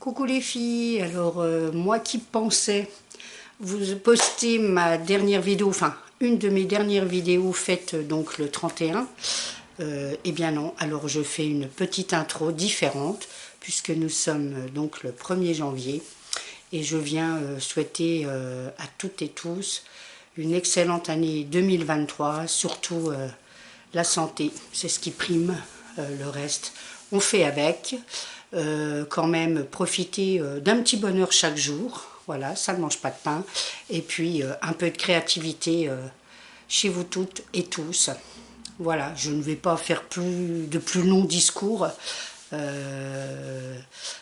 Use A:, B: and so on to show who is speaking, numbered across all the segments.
A: Coucou les filles, alors moi qui pensais vous poster ma dernière vidéo, enfin une de mes dernières vidéos faites donc le 31, eh bien non, alors je fais une petite intro différente puisque nous sommes donc le 1er janvier et je viens souhaiter à toutes et tous une excellente année 2023, surtout la santé, c'est ce qui prime, le reste on fait avec. Quand même profiter d'un petit bonheur chaque jour, voilà, ça ne mange pas de pain, et puis un peu de créativité chez vous toutes et tous. Voilà, je ne vais pas faire de plus longs discours,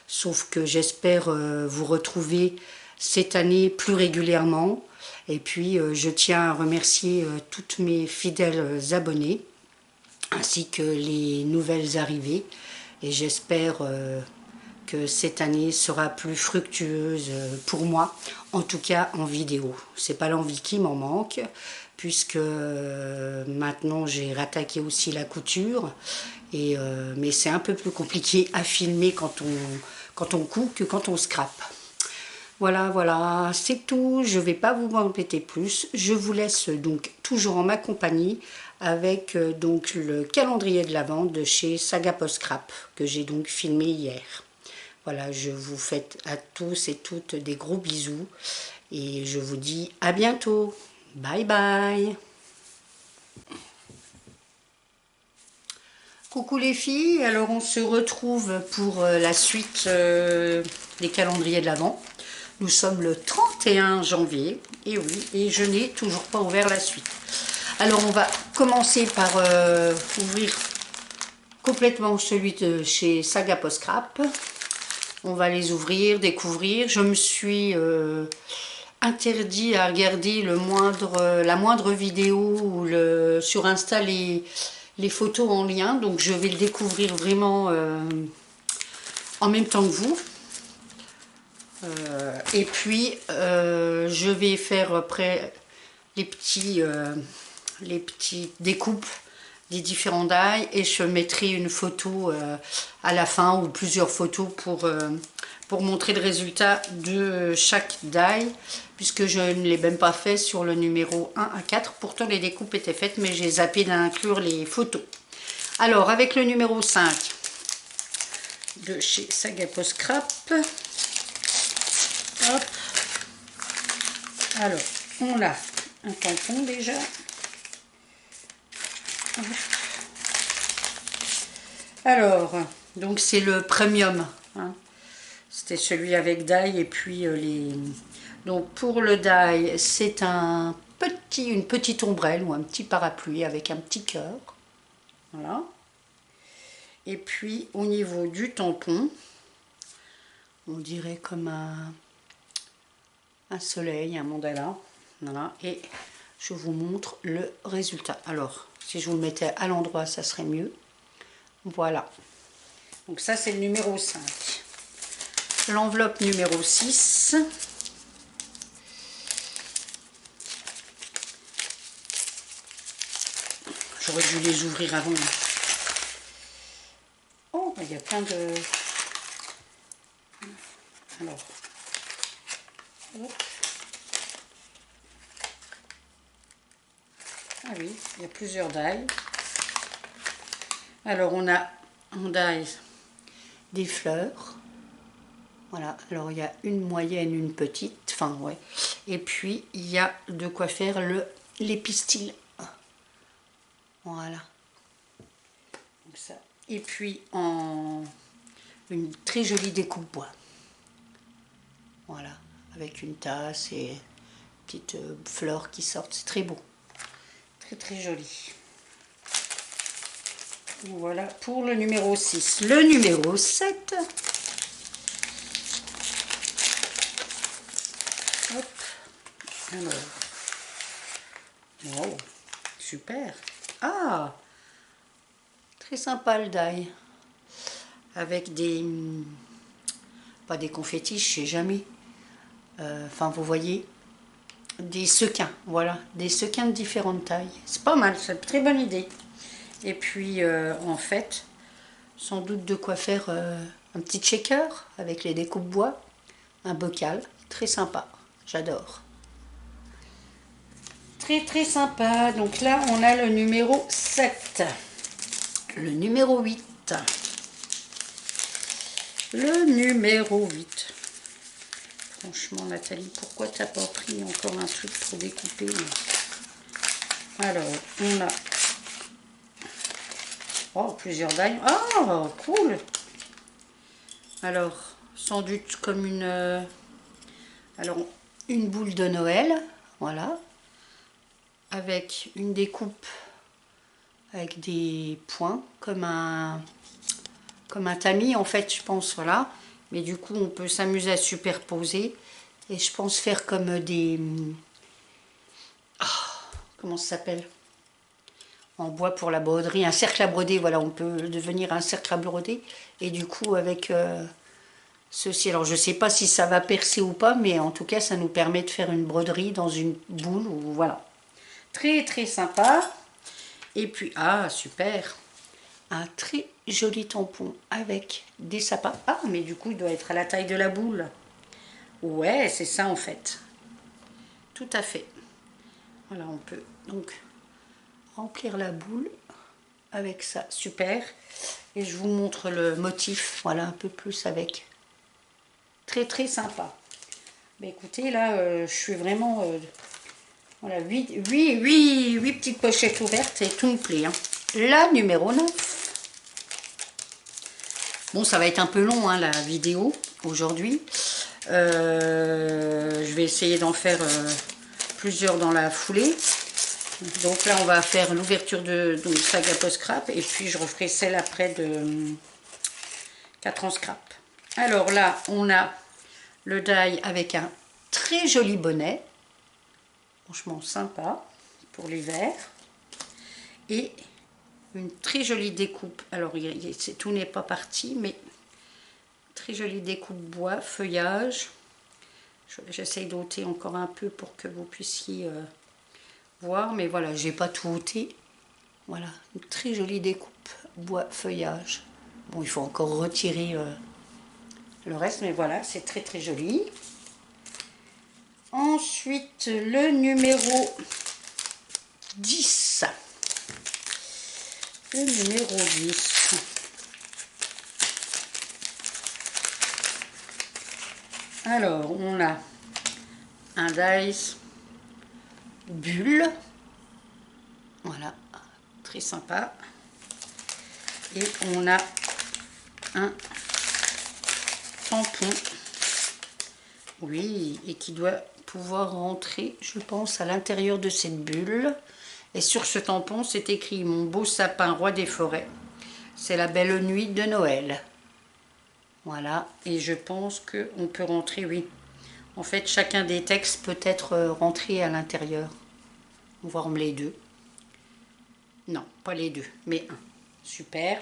A: sauf que j'espère vous retrouver cette année plus régulièrement, et puis je tiens à remercier toutes mes fidèles abonnés, ainsi que les nouvelles arrivées. Et j'espère que cette année sera plus fructueuse pour moi, en tout cas en vidéo. C'est pas l'envie qui m'en manque, puisque maintenant j'ai rattaqué aussi la couture, mais c'est un peu plus compliqué à filmer quand on coud que quand on scrape. Voilà, voilà, c'est tout, je ne vais pas vous embêter plus, je vous laisse donc toujours en ma compagnie avec donc le calendrier de l'Avent de chez Saga Post Scrap que j'ai donc filmé hier. Voilà, je vous fais à tous et toutes des gros bisous et je vous dis à bientôt. Bye bye. Coucou les filles, alors on se retrouve pour la suite des calendriers de l'Avent. Nous sommes le 31 janvier, et oui, et je n'ai toujours pas ouvert la suite. Alors on va commencer par ouvrir complètement celui de chez Saga Post Scrap. On va les ouvrir, découvrir. Je me suis interdit à regarder la moindre vidéo ou sur Insta les photos en lien, donc je vais le découvrir vraiment en même temps que vous. Et puis je vais faire après les petites découpes des différents die et je mettrai une photo à la fin ou plusieurs photos pour montrer le résultat de chaque die, puisque je ne l'ai même pas fait sur le numéro 1 à 4. Pourtant les découpes étaient faites, mais j'ai zappé d'inclure les photos. Alors avec le numéro 5 de chez Saga Post Scrap. Hop. Alors, on a un tampon déjà. Hop. Alors, donc c'est le premium. Hein. C'était celui avec die et puis les... Donc pour le die, c'est une petite ombrelle ou un petit parapluie avec un petit cœur. Voilà. Et puis au niveau du tampon, on dirait comme un soleil, un mandala, voilà, et je vous montre le résultat. Alors, si je vous le mettais à l'endroit, ça serait mieux. Voilà. Donc ça, c'est le numéro 5. L'enveloppe numéro 6. J'aurais dû les ouvrir avant. Oh, il y a plein de... Alors... Hop. Ah oui, il y a plusieurs die. Alors on a en die des fleurs. Voilà, alors il y a une moyenne, une petite, enfin ouais. Et puis il y a de quoi faire les pistils. Voilà. Donc ça. Et puis en une très jolie découpe bois. Voilà, avec une tasse et petites fleurs qui sortent, c'est très beau. Très très joli. Voilà pour le numéro 6. Le numéro 7. Hop. Alors. Wow. Super. Ah. Très sympa le die. Avec des... Pas des confettis, je sais jamais. Enfin, vous voyez. Des sequins, voilà, des sequins de différentes tailles. C'est pas mal, c'est une très bonne idée. Et puis, en fait, sans doute de quoi faire un petit shaker avec les découpes bois, un bocal, très sympa, j'adore. Très très sympa. Donc là on a le numéro 7, le numéro 8, le numéro 8. Franchement Nathalie, pourquoi t'as pas pris encore un truc pour découper? Alors on a plusieurs dailles. Oh cool. Alors sans doute comme une une boule de Noël, voilà, avec une découpe avec des points comme un tamis en fait, je pense, voilà. Mais du coup on peut s'amuser à superposer et je pense faire comme des comment ça s'appelle, en bois pour la broderie, un cercle à broder, voilà, on peut devenir un cercle à broder et du coup avec ceci, alors je sais pas si ça va percer ou pas, mais en tout cas ça nous permet de faire une broderie dans une boule, ou voilà, très très sympa. Et puis super, un très joli tampon avec des sapins. Mais du coup il doit être à la taille de la boule. Ouais, c'est ça en fait, tout à fait. Voilà, on peut donc remplir la boule avec ça, super. Et je vous montre le motif, voilà, un peu plus avec. Très très sympa. Mais écoutez, là je suis vraiment voilà, 8 petites pochettes ouvertes et tout me plaît, hein. La numéro 9. Bon, ça va être un peu long, hein, la vidéo aujourd'hui. Je vais essayer d'en faire plusieurs dans la foulée. Donc là on va faire l'ouverture de Saga Post Scrap et puis je referai celle après de 4 ans scrap. Alors là on a le die avec un très joli bonnet, franchement sympa pour l'hiver, et une très jolie découpe. Alors tout n'est pas parti, mais très jolie découpe bois, feuillage. J'essaye d'ôter encore un peu pour que vous puissiez voir, mais voilà, j'ai pas tout ôté. Voilà, une très jolie découpe bois, feuillage. Bon, il faut encore retirer le reste, mais voilà, c'est très très joli. Ensuite, le numéro 10. Le numéro 10. Alors, on a un dice bulle. Voilà, très sympa. Et on a un tampon. Oui, et qui doit pouvoir rentrer, je pense, à l'intérieur de cette bulle. Et sur ce tampon, c'est écrit « Mon beau sapin, roi des forêts. C'est la belle nuit de Noël. » Voilà, et je pense qu'on peut rentrer, oui. En fait, chacun des textes peut être rentré à l'intérieur. On va remettre les deux. Non, pas les deux, mais un. Super.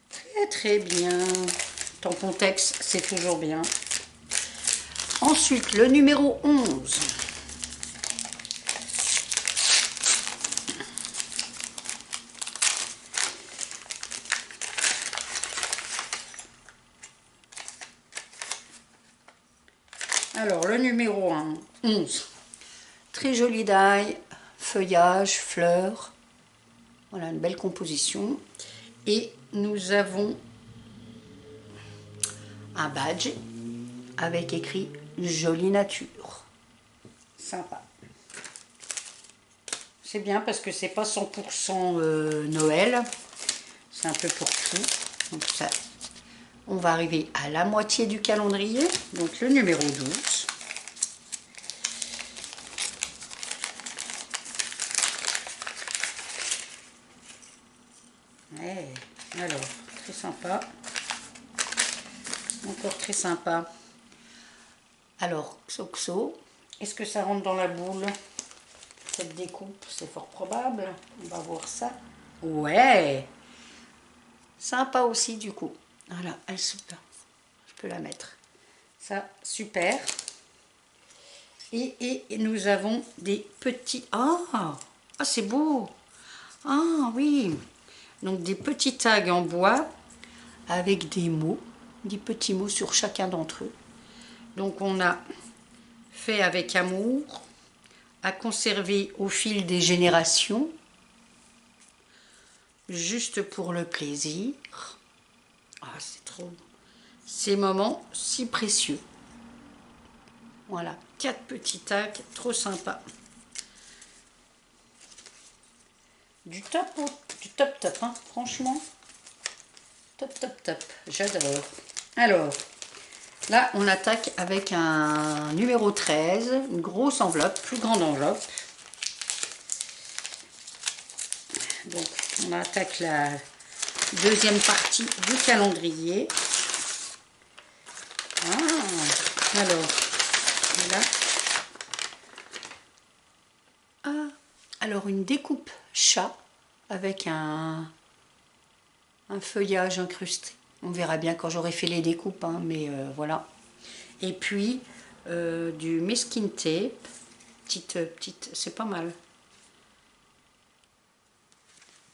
A: Très très bien. Tampon texte, c'est toujours bien. Ensuite, le numéro 11. Alors, le numéro 11. Très joli die, feuillage, fleurs. Voilà, une belle composition. Et nous avons un badge avec écrit « Jolie nature ». Sympa. C'est bien parce que c'est pas 100% Noël. C'est un peu pour tout. Donc ça, on va arriver à la moitié du calendrier. Donc le numéro 12. Ouais, alors, très sympa. Encore très sympa. Alors, Xoxo, est-ce que ça rentre dans la boule, cette découpe? C'est fort probable. On va voir ça. Ouais, sympa aussi du coup. Voilà, elle se peut. Je peux la mettre. Ça, super. Et nous avons des petits... Ah, c'est beau. Ah oui. Donc des petits tags en bois avec des petits mots sur chacun d'entre eux. Donc on a fait avec amour, à conserver au fil des générations, juste pour le plaisir. Ah, c'est trop beau. Ces moments si précieux. Voilà, 4 petits tags, trop sympa. Du top, hein, franchement. Top, j'adore. Alors, là, on attaque avec un numéro 13, une grosse enveloppe, plus grande enveloppe. Donc, on attaque la deuxième partie du calendrier. Ah, alors, là. Ah, alors une découpe chat avec un feuillage incrusté. On verra bien quand j'aurai fait les découpes, hein, mais voilà. Et puis, du masking tape. Petite, c'est pas mal.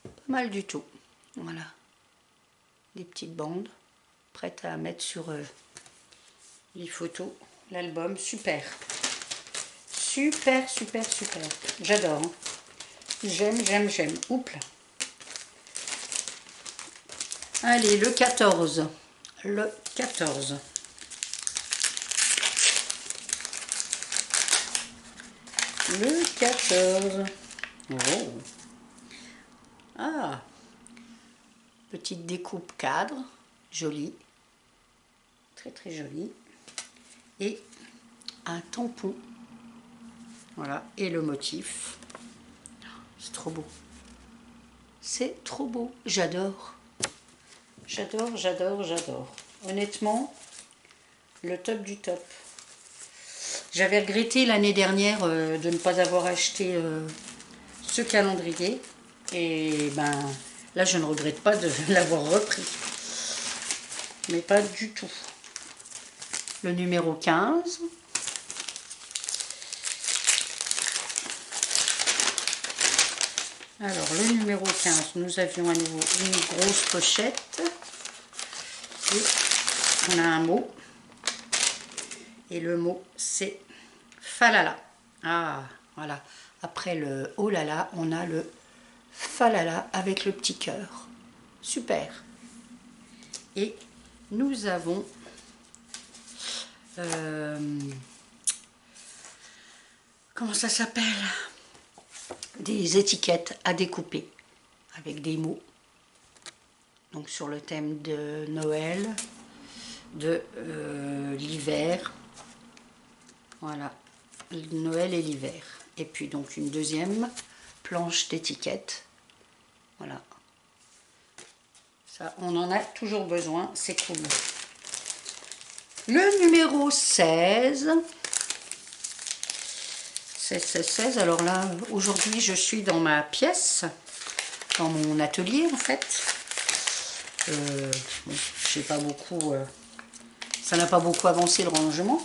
A: Pas mal du tout. Voilà. Des petites bandes prêtes à mettre sur les photos, l'album. Super. Super. J'adore. Hein. J'aime. Oups là. Allez, le 14. Le 14. Le 14. Oh. Ah. Petite découpe cadre. Jolie. Très jolie. Et un tampon. Voilà. Et le motif. C'est trop beau. C'est trop beau. J'adore. J'adore. Honnêtement, le top du top. J'avais regretté l'année dernière de ne pas avoir acheté ce calendrier. Et ben là, je ne regrette pas de l'avoir repris. Mais pas du tout. Le numéro 15. Alors, le numéro 15, nous avions à nouveau une grosse pochette. Et on a un mot. Et le mot, c'est falala. Ah, voilà. Après le oh là là, on a le falala avec le petit cœur. Super. Et nous avons comment ça s'appelle? Des étiquettes à découper avec des mots. Donc sur le thème de Noël, de l'hiver. Voilà, Noël et l'hiver. Et puis donc une deuxième planche d'étiquettes. Voilà. Ça, on en a toujours besoin, c'est cool. Le numéro 16. 16. Alors là, aujourd'hui, je suis dans ma pièce, dans mon atelier en fait. Bon, j'ai pas beaucoup, ça n'a pas beaucoup avancé le rangement.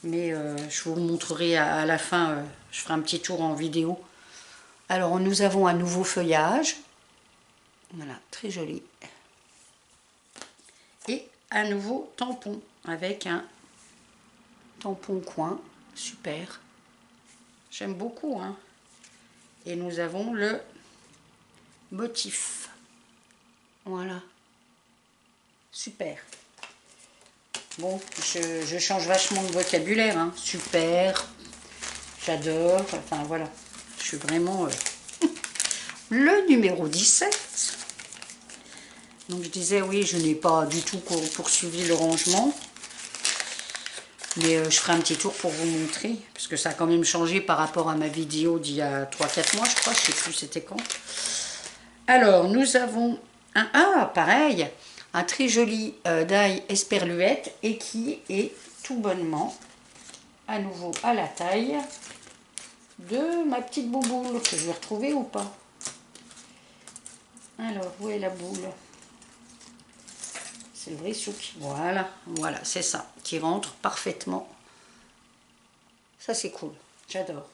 A: Mais je vous montrerai à la fin, je ferai un petit tour en vidéo. Alors, nous avons un nouveau feuillage. Voilà, très joli. Et un nouveau tampon avec un tampon coin. Super. J'aime beaucoup. Hein. Et nous avons le motif. Voilà. Super. Bon, je change vachement de vocabulaire. Hein. Super. J'adore. Enfin, voilà. Je suis vraiment... Le numéro 17. Donc, je disais, oui, je n'ai pas du tout poursuivi le rangement. Mais je ferai un petit tour pour vous montrer. Parce que ça a quand même changé par rapport à ma vidéo d'il y a 3-4 mois, je crois. Je ne sais plus c'était quand. Alors, nous avons un... Ah, pareil. Un très joli die esperluette. Et qui est tout bonnement, à nouveau, à la taille de ma petite bouboule. Que je vais retrouver ou pas? Alors, où est la boule? C'est le vrai souk. Voilà, c'est ça. Qui rentre parfaitement. Ça, c'est cool. J'adore.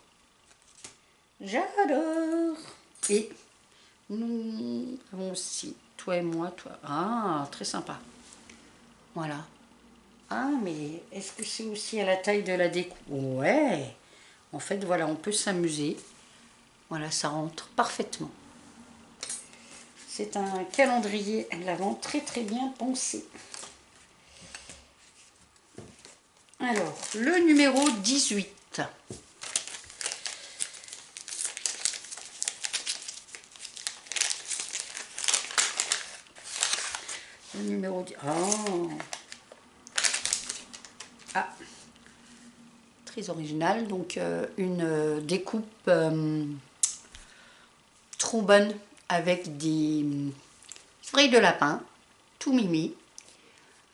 A: Et nous avons aussi toi et moi, toi. Ah, très sympa. Voilà. Ah, mais est-ce que c'est aussi à la taille de la déco? Ouais. En fait, voilà, on peut s'amuser. Voilà, ça rentre parfaitement. C'est un calendrier à l'avant très très bien pensé. Alors, le numéro 18. Le numéro 10. Oh. Ah. Très original. Donc, une découpe trop bonne avec des oreilles de lapin, tout mimi.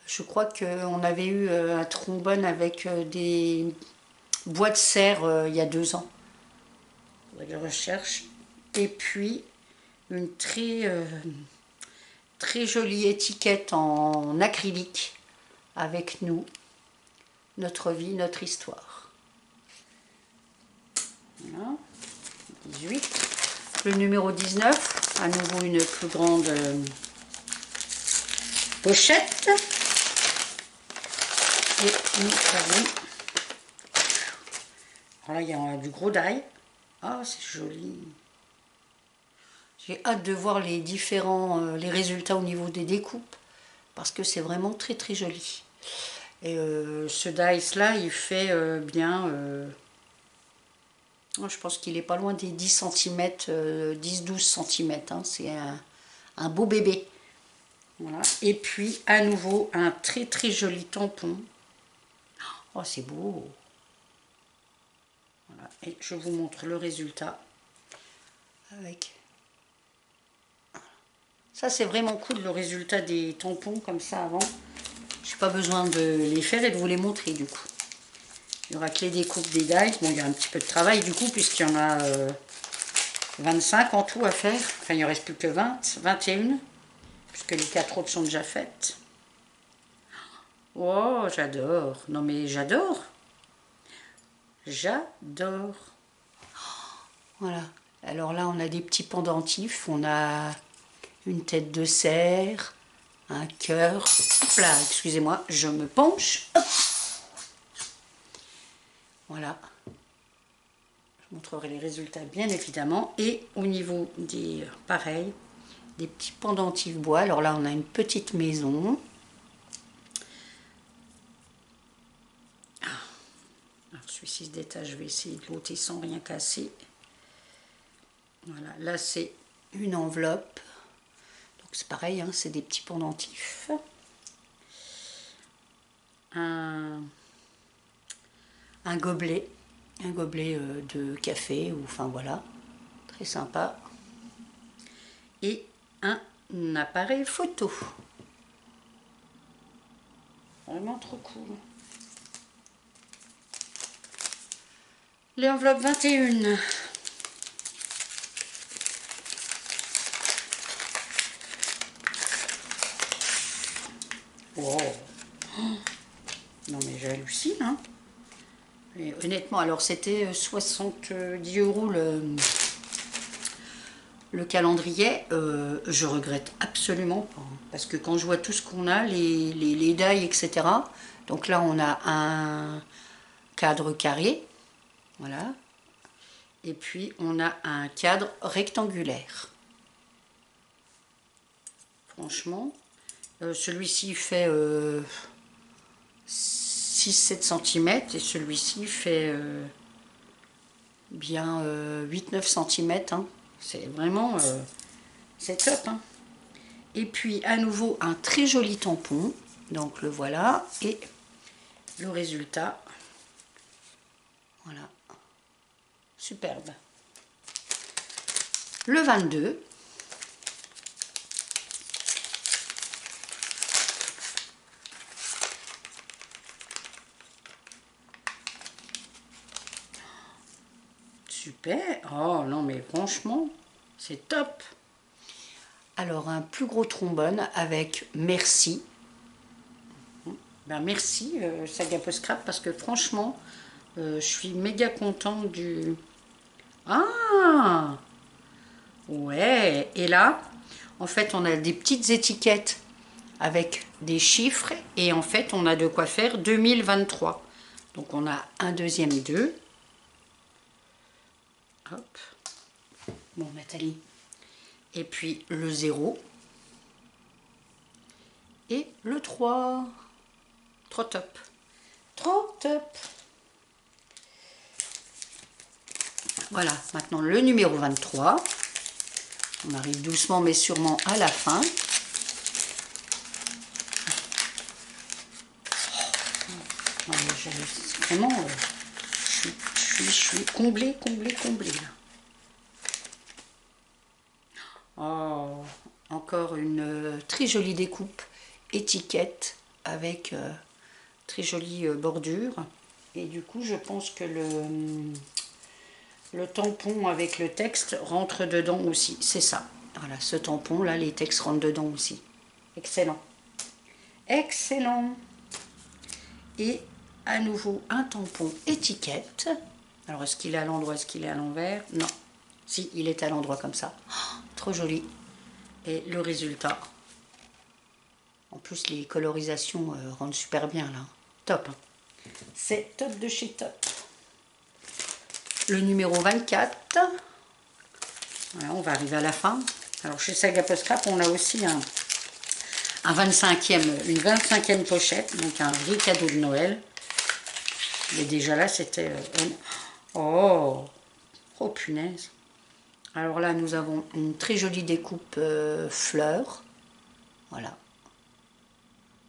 A: Je crois qu'on avait eu un trombone avec des bois de serre il y a 2 ans. Faudrait que je recherche. Et puis une très jolie étiquette en acrylique avec nous, notre vie, notre histoire. Voilà. 18. Le numéro 19, à nouveau une plus grande pochette. Et nous avons... Voilà, il y a du gros die. Ah, c'est joli. J'ai hâte de voir les différents les résultats au niveau des découpes. Parce que c'est vraiment très très joli. Et ce dice là, il fait bien... je pense qu'il est pas loin des 10 cm, 10-12 cm. Hein, c'est un beau bébé. Voilà. Et puis, à nouveau, un très très joli tampon. Oh, c'est beau. Voilà. Et je vous montre le résultat. Avec... Ça, c'est vraiment cool, le résultat des tampons comme ça avant. Je n'ai pas besoin de les faire et de vous les montrer, du coup. Il n'y aura que les découpes des dies. Bon, il y a un petit peu de travail, du coup, puisqu'il y en a 25 en tout à faire. Enfin, il ne reste plus que 20, 21. Puisque les 4 autres sont déjà faites. Oh, j'adore. Non, mais j'adore. J'adore. Voilà. Alors là, on a des petits pendentifs. On a une tête de cerf, un cœur. Hop là, excusez-moi, je me penche. Hop. Voilà. Je montrerai les résultats, bien évidemment. Et au niveau des... pareil, des petits pendentifs bois. Alors là, on a une petite maison. Alors celui-ci se détache, je vais essayer de l'ôter sans rien casser. Voilà, là c'est une enveloppe. Donc c'est pareil, hein, c'est des petits pendentifs. Un gobelet. Un gobelet de café, ou enfin voilà. Très sympa. Et un appareil photo. Vraiment trop cool. L'enveloppe 21. Wow. Oh. Non mais j'hallucine, hein. Et honnêtement, alors c'était 70 € le calendrier. Je regrette absolument pas. Parce que quand je vois tout ce qu'on a, les dailles, etc. Donc là, on a un cadre carré. Voilà. Et puis, on a un cadre rectangulaire. Franchement, celui-ci fait 6-7 cm et celui-ci fait bien 8-9 cm. Hein. C'est vraiment... c'est top. Hein. Et puis, à nouveau, un très joli tampon. Donc, le voilà. Et le résultat. Voilà. Superbe. Le 22. Super. Oh non, mais franchement, c'est top. Alors, un plus gros trombone avec merci. Ben merci, Saga Post Scrap, parce que franchement, je suis méga contente du... Ah ouais. Et là, En fait, on a des petites étiquettes avec des chiffres et en fait, on a de quoi faire 2023. Donc, on a un deuxième 2. Hop. Bon, Nathalie. Et puis, le 0. Et le 3. Trop top. Trop top. Voilà, maintenant le numéro 23. On arrive doucement mais sûrement à la fin. Vraiment, je suis comblée, là. Oh, encore une très jolie découpe, étiquette avec très jolie bordure. Et du coup, je pense que le tampon avec le texte rentre dedans aussi. C'est ça. Voilà, ce tampon là, les textes rentrent dedans aussi. Excellent. Excellent. Et à nouveau un tampon étiquette. Alors, est-ce qu'il est à l'endroit, est-ce qu'il est à l'envers? Non. Si, il est à l'endroit comme ça. Oh, trop joli. Et le résultat. En plus, les colorisations rendent super bien là. Top. C'est top de chez top. Le numéro 24. Voilà, on va arriver à la fin. Alors, chez Saga Post Scrap, on a aussi une 25e pochette. Donc, un vrai cadeau de Noël. Mais déjà là, c'était... oh, punaise. Alors là, nous avons une très jolie découpe fleurs. Voilà.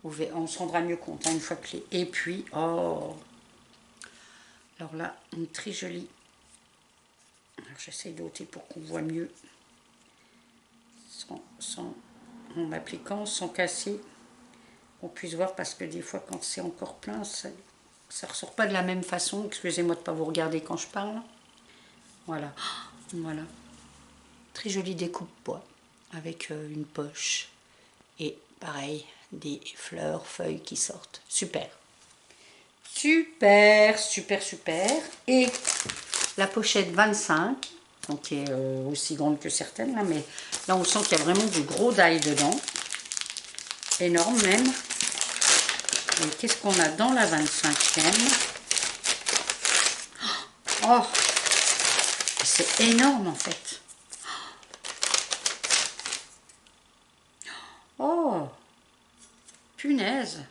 A: On se rendra mieux compte une fois que les... Et puis, oh. Alors là, une très jolie... Alors j'essaie d'ôter pour qu'on voit mieux. En appliquant, sans casser. On puisse voir parce que des fois, quand c'est encore plein, ça ressort pas de la même façon. Excusez-moi de ne pas vous regarder quand je parle. Voilà. Voilà. Très jolie découpe bois avec une poche et pareil des fleurs, feuilles qui sortent. Super. Super, super, super. Et la pochette 25, donc qui est aussi grande que certaines là, mais là on sent qu'il y a vraiment du gros die dedans. Énorme même. Et qu'est-ce qu'on a dans la 25e? Oh, c'est énorme en fait. Oh, punaise.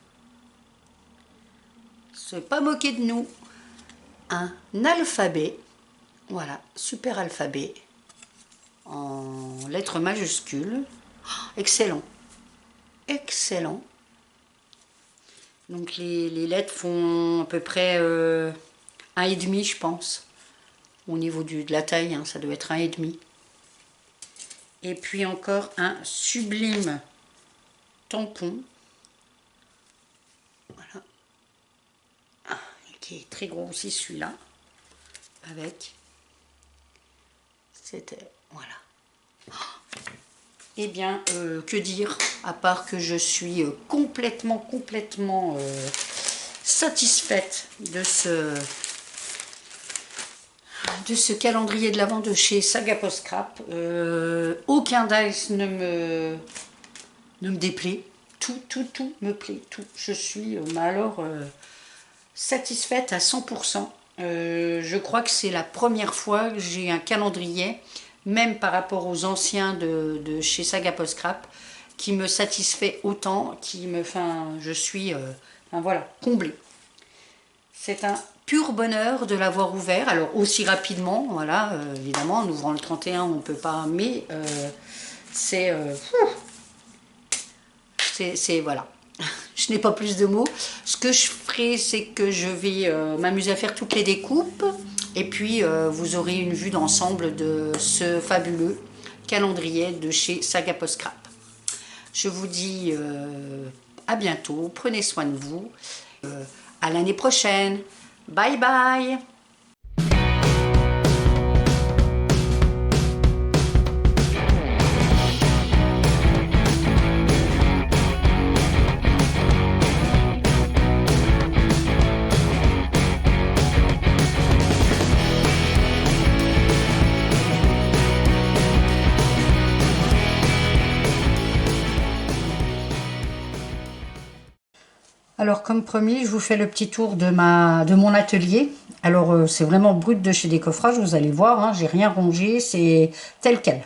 A: C'est pas moqué de nous. Un alphabet. Voilà, super alphabet. En lettres majuscules. Oh, excellent. Excellent. Donc les lettres font à peu près 1,5 je pense. Au niveau de la taille, hein, ça doit être 1,5. Et puis encore un sublime tampon. Voilà. Ah, qui est très gros aussi celui-là. Avec. C'était. Voilà. Eh bien, que dire, à part que je suis complètement satisfaite de ce calendrier de l'Avent de chez Saga Post Scrap. Aucun dice ne me déplaît. Tout me plaît. Tout. Je suis satisfaite à 100%. Je crois que c'est la première fois que j'ai un calendrier, même par rapport aux anciens de chez Saga Post Scrap, qui me satisfait autant, je suis voilà, comblée. C'est un pur bonheur de l'avoir ouvert, alors aussi rapidement, voilà, évidemment, en ouvrant le 31, on ne peut pas, mais c'est voilà. Je n'ai pas plus de mots. Ce que je ferai, c'est que je vais m'amuser à faire toutes les découpes. Et puis, vous aurez une vue d'ensemble de ce fabuleux calendrier de chez Saga Post Scrap. Je vous dis à bientôt. Prenez soin de vous. À l'année prochaine. Bye bye. Alors comme promis, je vous fais le petit tour de mon atelier. Alors c'est vraiment brut de chez Décoffrage, vous allez voir, hein, j'ai rien rongé, c'est tel quel.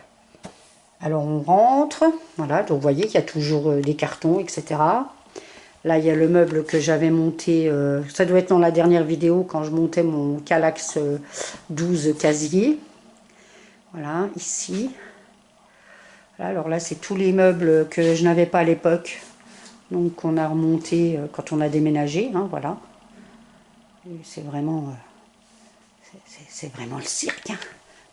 A: Alors on rentre, voilà, donc vous voyez qu'il y a toujours des cartons, etc. Là il y a le meuble que j'avais monté, ça doit être dans la dernière vidéo quand je montais mon Kallax 12 casier. Voilà, ici. Voilà, alors là c'est tous les meubles que je n'avais pas à l'époque. Donc on a remonté quand on a déménagé, hein, voilà. C'est vraiment, c'est vraiment le cirque. Hein.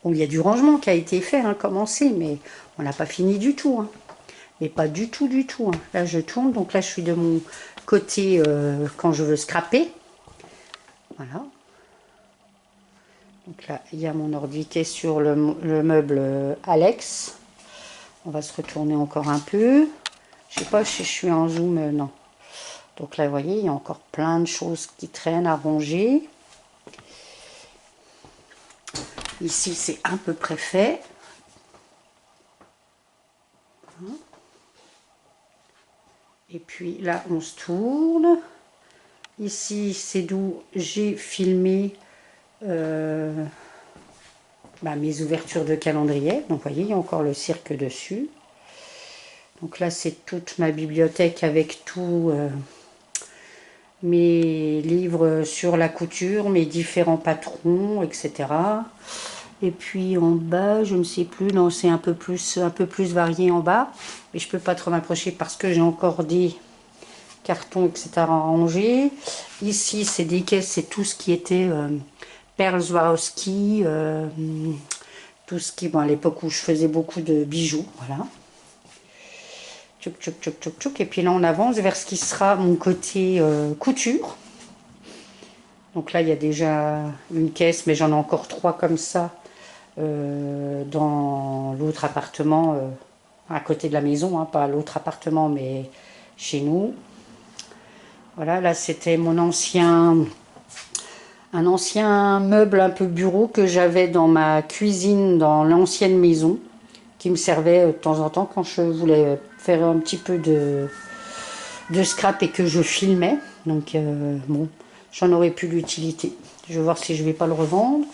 A: Bon, il y a du rangement qui a été fait, hein, commencé, mais on n'a pas fini du tout. Hein. Mais pas du tout, du tout. Hein. Là je tourne, donc là je suis de mon côté quand je veux scraper. Voilà. Donc là il y a mon ordi qui est sur le meuble Alex. On va se retourner encore un peu. Je sais pas si je suis en zoom, non. Donc là, vous voyez, il y a encore plein de choses qui traînent à ranger. Ici, c'est à peu près fait. Et puis là, on se tourne. Ici, c'est d'où j'ai filmé mes ouvertures de calendrier. Donc, vous voyez, il y a encore le cirque dessus. Donc là, c'est toute ma bibliothèque avec tout... mes livres sur la couture, mes différents patrons, etc. Et puis en bas, je ne sais plus, non, c'est un peu plus varié en bas. Mais je ne peux pas trop m'approcher parce que j'ai encore des cartons, etc. à ranger. Ici, c'est des caisses, c'est tout ce qui était perles Swarovski, tout ce qui, bon, à l'époque où je faisais beaucoup de bijoux, voilà. Tchouk, tchouk, tchouk, tchouk, tchouk. Et puis là, on avance vers ce qui sera mon côté couture. Donc là, il y a déjà une caisse, mais j'en ai encore 3 comme ça dans l'autre appartement, à côté de la maison, hein, pas l'autre appartement, mais chez nous. Voilà, là, c'était un ancien meuble un peu bureau que j'avais dans ma cuisine, dans l'ancienne maison, qui me servait de temps en temps quand je voulais faire un petit peu de scrap et que je filmais. Donc, bon, j'en aurais plus l'utilité. Je vais voir si je vais pas le revendre.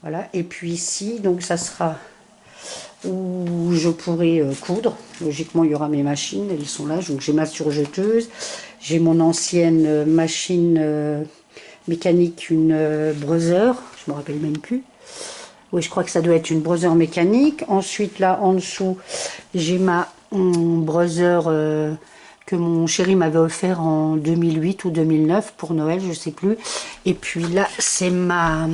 A: Voilà, et puis ici, donc ça sera où je pourrai coudre. Logiquement, il y aura mes machines, elles sont là. Donc j'ai ma surjeteuse, j'ai mon ancienne machine mécanique, une Brother, je me rappelle même plus. Oui, je crois que ça doit être une Brother mécanique. Ensuite, là, en dessous, j'ai ma Brother que mon chéri m'avait offert en 2008 ou 2009 pour Noël, je sais plus. Et puis là, c'est ma...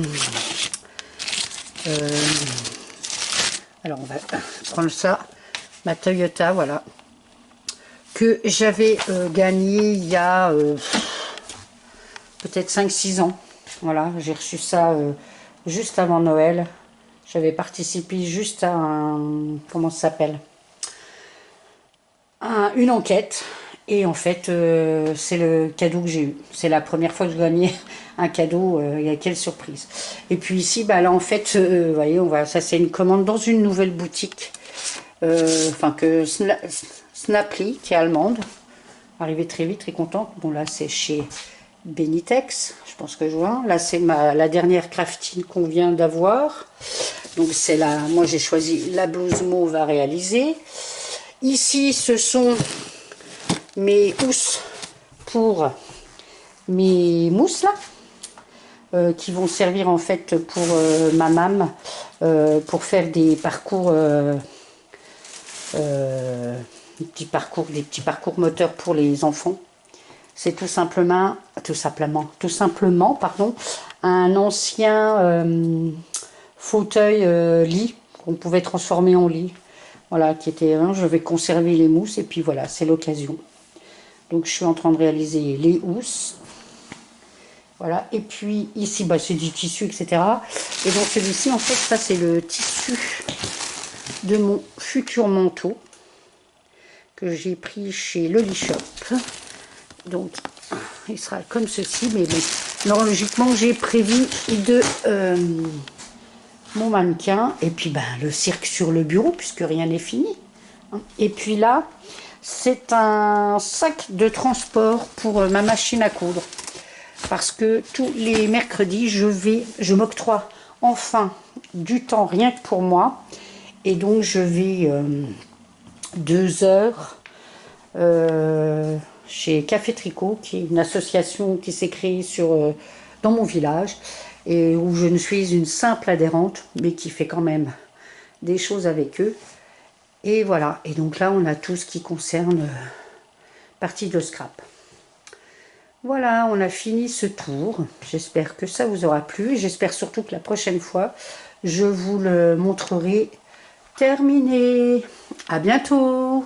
A: alors, on va prendre ça. Ma Toyota, voilà. Que j'avais gagné il y a peut-être 5-6 ans. Voilà, j'ai reçu ça juste avant Noël. J'avais participé juste à un... comment ça s'appelle, une enquête. Et en fait, c'est le cadeau que j'ai eu. C'est la première fois que je gagnais un cadeau. Quelle surprise. Et puis ici, bah là, en fait, vous voyez, ça c'est une commande dans une nouvelle boutique. Enfin, que Snapply, qui est allemande. Arrivé très vite, très contente. Bon, là, c'est chez Benitex. Je pense que je vois. Là, c'est la dernière crafting qu'on vient d'avoir. Donc, c'est la... Moi, j'ai choisi la blouse mauve à réaliser. Ici, ce sont mes housses pour mes mousses là, qui vont servir en fait pour ma mam, pour faire des parcours, des petits parcours moteurs pour les enfants. C'est tout simplement, pardon, un ancien fauteuil lit qu'on pouvait transformer en lit. Voilà, qui était, je vais conserver les mousses et puis voilà, c'est l'occasion. Donc je suis en train de réaliser les housses. Voilà, et puis ici, bah, c'est du tissu, etc. Et donc celui-ci, en fait, ça c'est le tissu de mon futur manteau que j'ai pris chez Loli Shop. Donc il sera comme ceci, mais bon. Alors logiquement, j'ai prévu de... mon mannequin et puis ben, le cirque sur le bureau puisque rien n'est fini. Et puis là, C'est un sac de transport pour ma machine à coudre. Parce que tous les mercredis, je m'octroie enfin du temps rien que pour moi. Et donc je vais 2 heures chez Café Tricot, qui est une association qui s'est créée dans mon village, et où je ne suis une simple adhérente, mais qui fait quand même des choses avec eux. Et voilà, et donc là on a tout ce qui concerne partie de scrap. Voilà, on a fini ce tour. J'espère que ça vous aura plu. J'espère surtout que la prochaine fois, je vous le montrerai terminé. À bientôt!